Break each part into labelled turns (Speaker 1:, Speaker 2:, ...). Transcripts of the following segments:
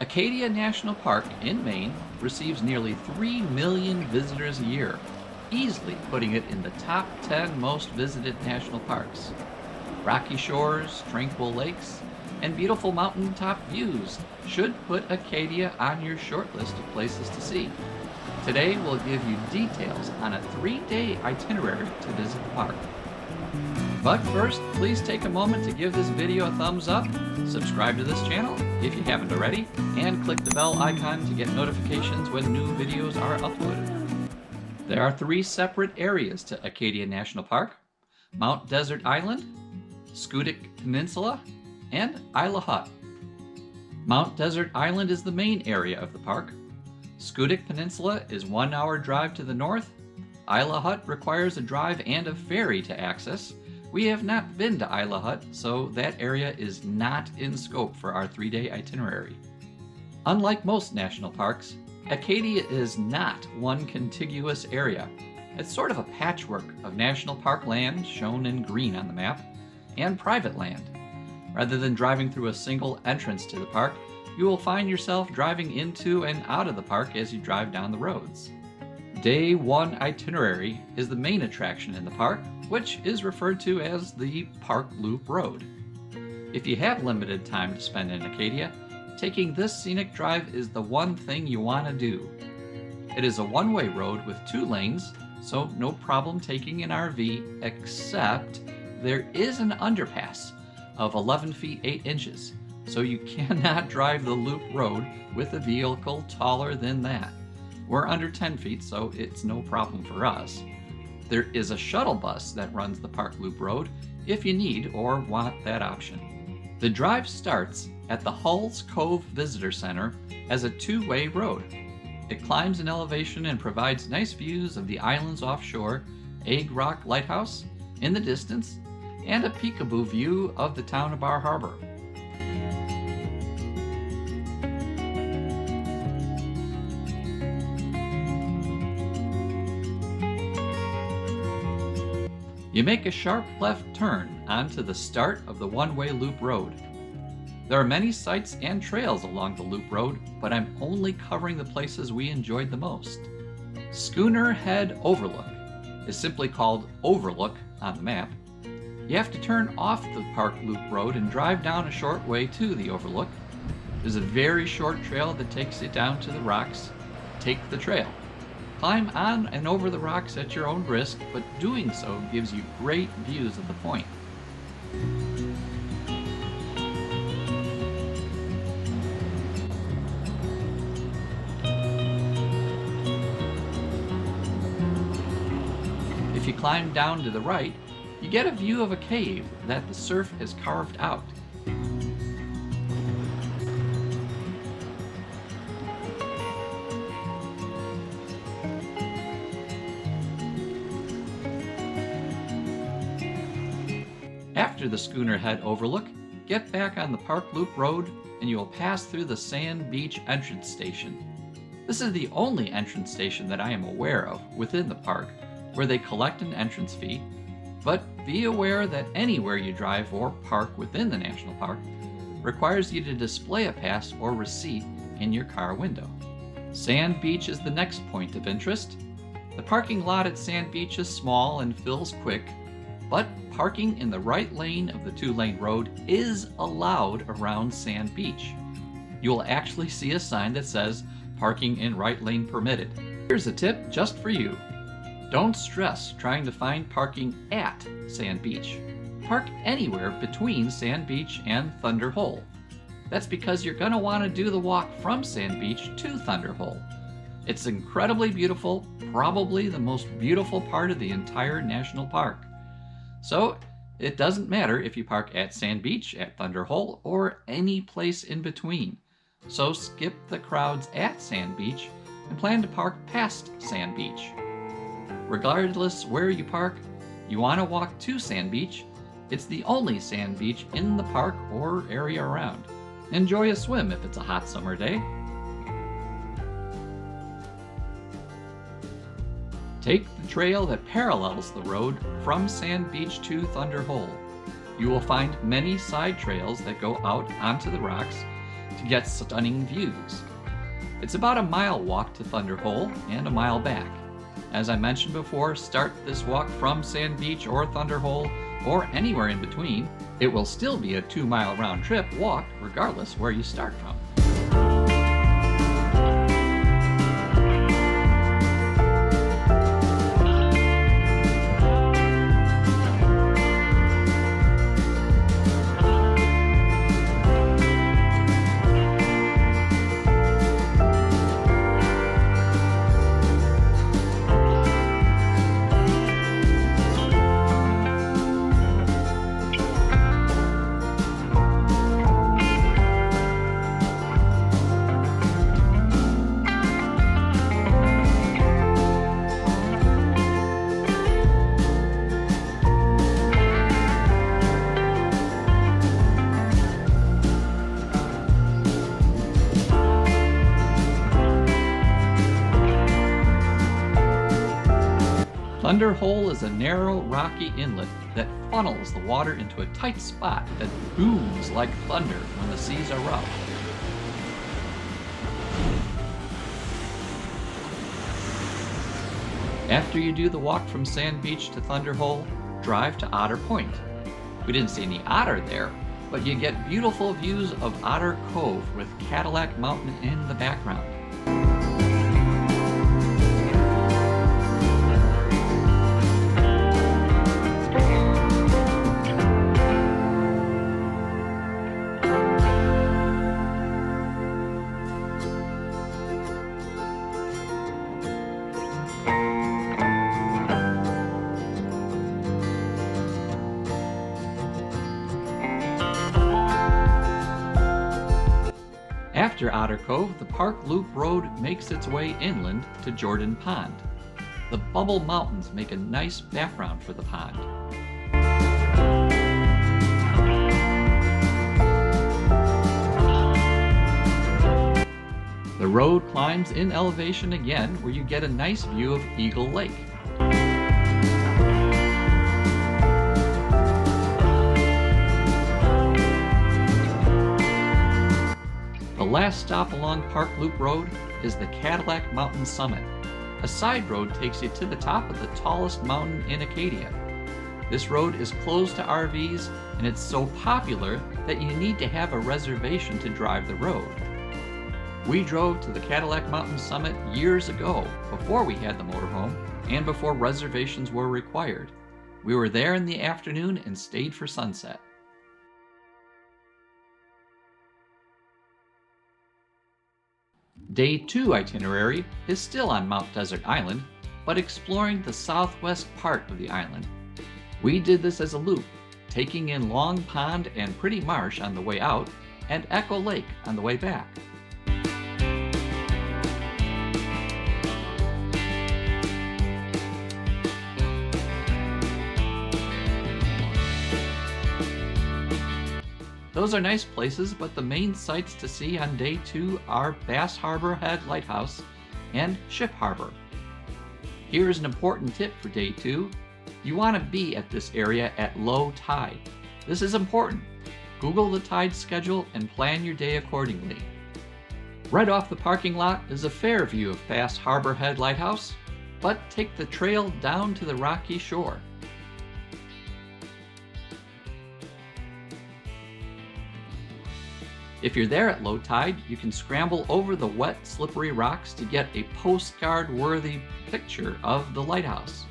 Speaker 1: Acadia National Park in Maine receives nearly 3 million visitors a year, easily putting it in the top 10 most visited national parks. Rocky shores, tranquil lakes, and beautiful mountaintop views should put Acadia on your short list of places to see. Today we'll give you details on a 3-day itinerary to visit the park. But first, please take a moment to give this video a thumbs up, subscribe to this channel if you haven't already, and click the bell icon to get notifications when new videos are uploaded. There are 3 separate areas to Acadia National Park: Mount Desert Island, Schoodic Peninsula, and Isle Hut. Mount Desert Island is the main area of the park. Schoodic Peninsula is 1 hour drive to the north. Isle Hut requires a drive and a ferry to access. We have not been to Isle Hut, so that area is not in scope for our 3-day itinerary. Unlike most national parks, Acadia is not one contiguous area. It's sort of a patchwork of national park land, shown in green on the map, and private land. Rather than driving through a single entrance to the park, you will find yourself driving into and out of the park as you drive down the roads. Day 1 itinerary is the main attraction in the park, which is referred to as the Park Loop Road. If you have limited time to spend in Acadia, taking this scenic drive is the one thing you want to do. It is a one-way road with 2 lanes, so no problem taking an RV, except there is an underpass of 11 feet 8 inches, so you cannot drive the loop road with a vehicle taller than that. We're under 10 feet, so it's no problem for us. There is a shuttle bus that runs the Park Loop Road if you need or want that option. The drive starts at the Hull's Cove Visitor Center as a 2-way road. It climbs an elevation and provides nice views of the islands offshore, Rock Lighthouse in the distance, and a peekaboo view of the town of Bass Harbor. You make a sharp left turn onto the start of the one-way loop road. There are many sites and trails along the loop road, but I'm only covering the places we enjoyed the most. Schooner Head Overlook is simply called Overlook on the map. You have to turn off the Park Loop Road and drive down a short way to the Overlook. There's a very short trail that takes you down to the rocks. Take the trail. Climb on and over the rocks at your own risk, but doing so gives you great views of the point. If you climb down to the right, you get a view of a cave that the surf has carved out. After the Schooner Head Overlook, get back on the Park Loop Road and you will pass through the Sand Beach entrance station. This is the only entrance station that I am aware of within the park where they collect an entrance fee, but be aware that anywhere you drive or park within the national park requires you to display a pass or receipt in your car window. Sand Beach is the next point of interest. The parking lot at Sand Beach is small and fills quick, but parking in the right lane of the 2-lane road is allowed around Sand Beach. You will actually see a sign that says parking in right lane permitted. Here's a tip just for you. Don't stress trying to find parking at Sand Beach. Park anywhere between Sand Beach and Thunder Hole. That's because you're going to want to do the walk from Sand Beach to Thunder Hole. It's incredibly beautiful, probably the most beautiful part of the entire national park. So it doesn't matter if you park at Sand Beach, at Thunder Hole, or any place in between. So skip the crowds at Sand Beach and plan to park past Sand Beach. Regardless where you park, you want to walk to Sand Beach. It's the only sand beach in the park or area around. Enjoy a swim if it's a hot summer day. Take the trail that parallels the road from Sand Beach to Thunder Hole. You will find many side trails that go out onto the rocks, to get stunning views. It's about a mile walk to Thunder Hole and a mile back. As I mentioned before, start this walk from Sand Beach or Thunder Hole or anywhere in between. It will still be a 2-mile round trip walk regardless where you start from. Thunder Hole is a narrow, rocky inlet that funnels the water into a tight spot that booms like thunder when the seas are rough. After you do the walk from Sand Beach to Thunder Hole, drive to Otter Point. We didn't see any otter there, but you get beautiful views of Otter Cove with Cadillac Mountain in the background. After Otter Cove, the Park Loop Road makes its way inland to Jordan Pond. The Bubble Mountains make a nice background for the pond. The road climbs in elevation again, where you get a nice view of Eagle Lake. The last stop along Park Loop Road is the Cadillac Mountain summit. A side road takes you to the top of the tallest mountain in Acadia. This road is closed to RVs, and it's so popular that you need to have a reservation to drive the road. We drove to the Cadillac Mountain summit years ago, before we had the motorhome and before reservations were required. We were there in the afternoon and stayed for sunset. Day 2 itinerary is still on Mount Desert Island, but exploring the southwest part of the island. We did this as a loop, taking in Long Pond and Pretty Marsh on the way out, and Echo Lake on the way back. Those are nice places, but the main sights to see on day 2 are Bass Harbor Head Lighthouse and Ship Harbor. Here's an important tip for day 2. You want to be at this area at low tide. This is important. Google the tide schedule and plan your day accordingly. Right off the parking lot is a fair view of Bass Harbor Head Lighthouse, but take the trail down to the rocky shore. If you're there at low tide, you can scramble over the wet, slippery rocks to get a postcard-worthy picture of the lighthouse.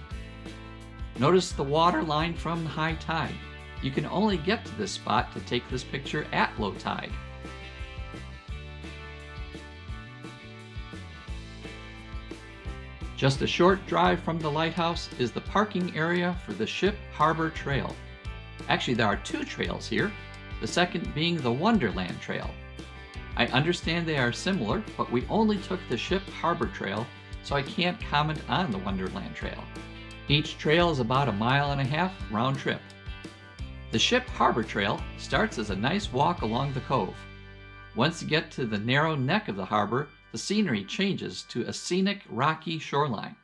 Speaker 1: Notice the water line from high tide. You can only get to this spot to take this picture at low tide. Just a short drive from the lighthouse is the parking area for the Ship Harbor Trail. Actually, there are 2 trails here, the second being the Wonderland Trail. I understand they are similar, but we only took the Ship Harbor Trail, so I can't comment on the Wonderland Trail. Each trail is about 1.5 miles round trip. The Ship Harbor Trail starts as a nice walk along the cove. Once you get to the narrow neck of the harbor, the scenery changes to a scenic, rocky shoreline.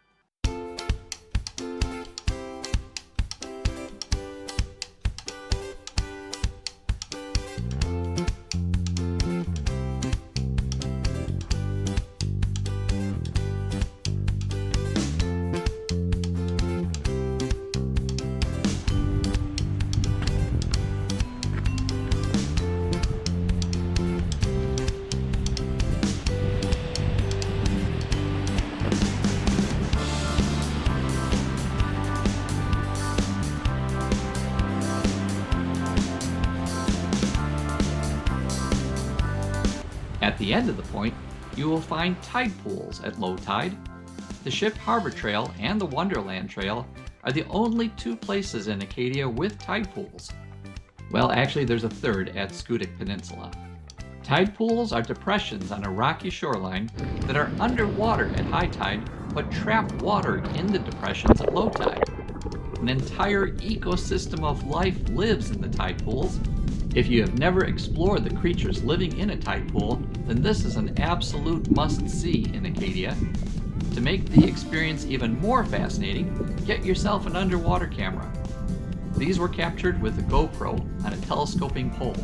Speaker 1: At the end of the point, you will find tide pools at low tide. The Ship Harbor Trail and the Wonderland Trail are the only two places in Acadia with tide pools. Well, actually, there's a third at Schoodic Peninsula. Tide pools are depressions on a rocky shoreline that are underwater at high tide but trap water in the depressions at low tide. An entire ecosystem of life lives in the tide pools. If you have never explored the creatures living in a tide pool, then this is an absolute must-see in Acadia. To make the experience even more fascinating, get yourself an underwater camera. These were captured with a GoPro on a telescoping pole.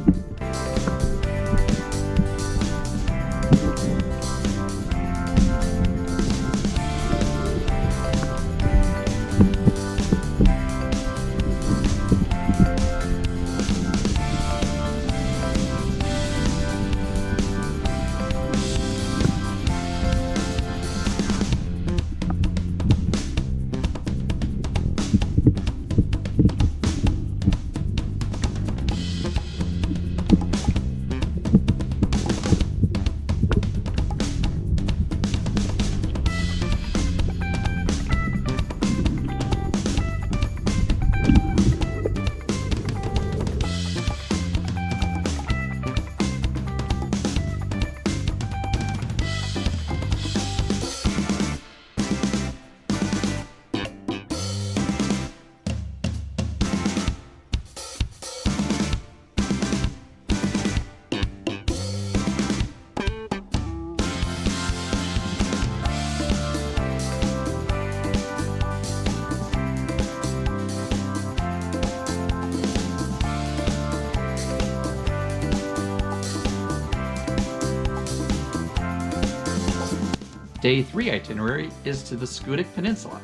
Speaker 1: Day 3 itinerary is to the Schoodic Peninsula.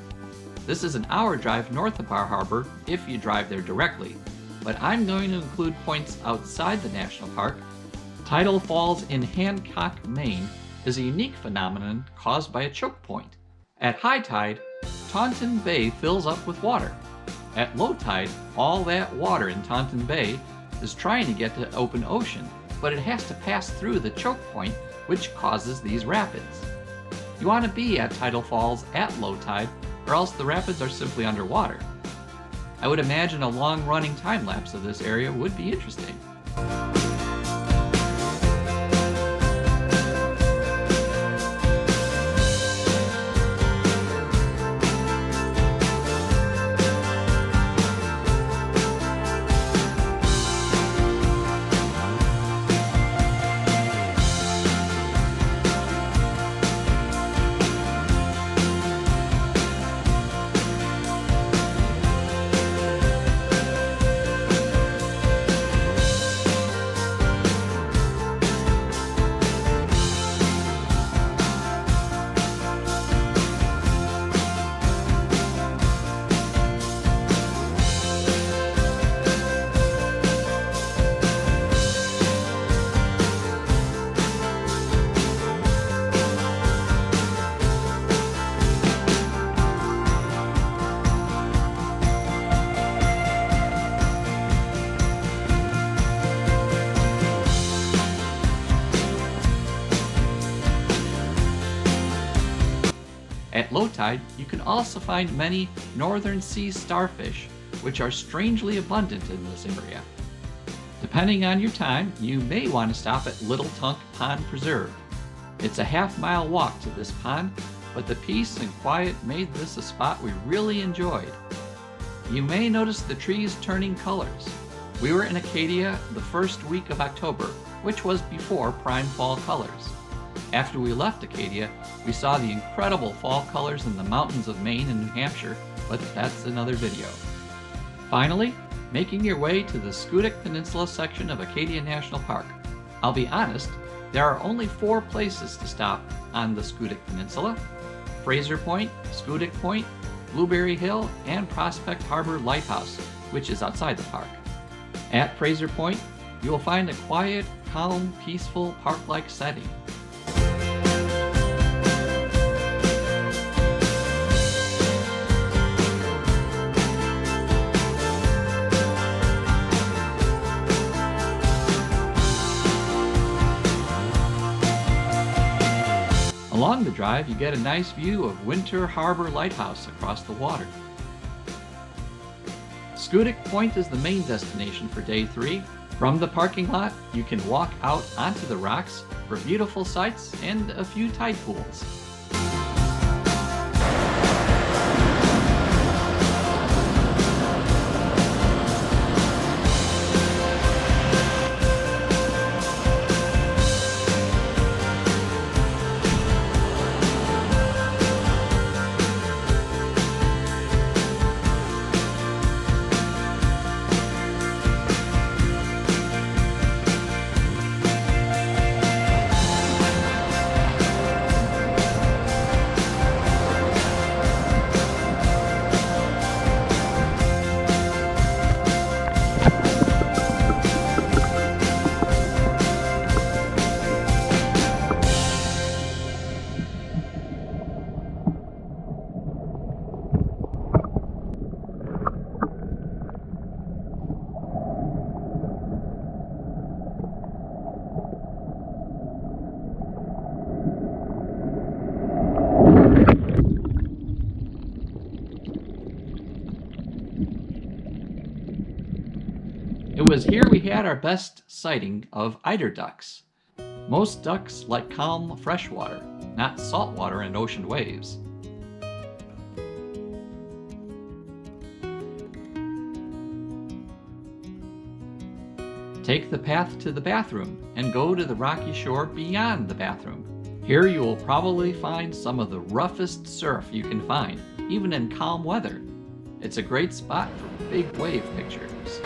Speaker 1: This is an hour drive north of Bass Harbor if you drive there directly, but I'm going to include points outside the national park. Tidal Falls in Hancock, Maine is a unique phenomenon caused by a choke point. At high tide, Taunton Bay fills up with water. At low tide, all that water in Taunton Bay is trying to get to open ocean, but it has to pass through the choke point, which causes these rapids. You want to be at Tidal Falls at low tide, or else the rapids are simply underwater. I would imagine a long-running time-lapse of this area would be interesting. At low tide, you can also find many northern sea starfish, which are strangely abundant in this area. Depending on your time, you may want to stop at Little Tunk Pond Preserve. It's a half-mile walk to this pond, but the peace and quiet made this a spot we really enjoyed. You may notice the trees turning colors. We were in Acadia the first week of October, which was before prime fall colors. After we left Acadia, we saw the incredible fall colors in the mountains of Maine and New Hampshire, but that's another video. Finally, making your way to the Schoodic Peninsula section of Acadia National Park. I'll be honest, there are only 4 places to stop on the Schoodic Peninsula: Frazer Point, Schoodic Point, Blueberry Hill, and Prospect Harbor Lighthouse, which is outside the park. At Frazer Point, you will find a quiet, calm, peaceful, park-like setting. Along the drive, you get a nice view of Winter Harbor Lighthouse across the water. Schoodic Point is the main destination for day 3. From the parking lot, you can walk out onto the rocks for beautiful sights and a few tide pools. It was here we had our best sighting of eider ducks. Most ducks like calm freshwater, not saltwater and ocean waves. Take the path to the bathroom and go to the rocky shore beyond the bathroom. Here you will probably find some of the roughest surf you can find, even in calm weather. It's a great spot for big wave pictures.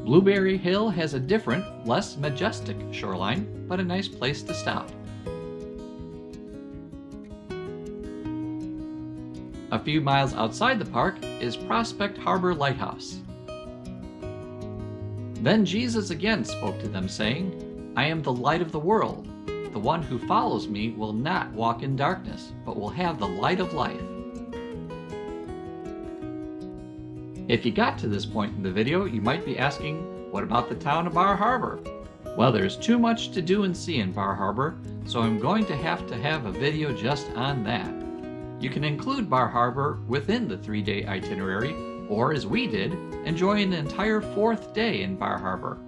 Speaker 1: Blueberry Hill has a different, less majestic shoreline, but a nice place to stop. A few miles outside the park is Prospect Harbor Lighthouse. Then Jesus again spoke to them, saying, "I am the light of the world. The one who follows me will not walk in darkness, but will have the light of life." If you got to this point in the video, you might be asking, what about the town of Bar Harbor? Well, there's too much to do and see in Bar Harbor, so I'm going to have a video just on that. You can include Bar Harbor within the 3-day itinerary, or as we did, enjoy an entire 4th day in Bar Harbor.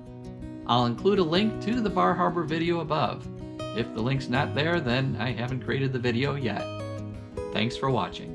Speaker 1: I'll include a link to the Bar Harbor video above. If the link's not there, then I haven't created the video yet. Thanks for watching.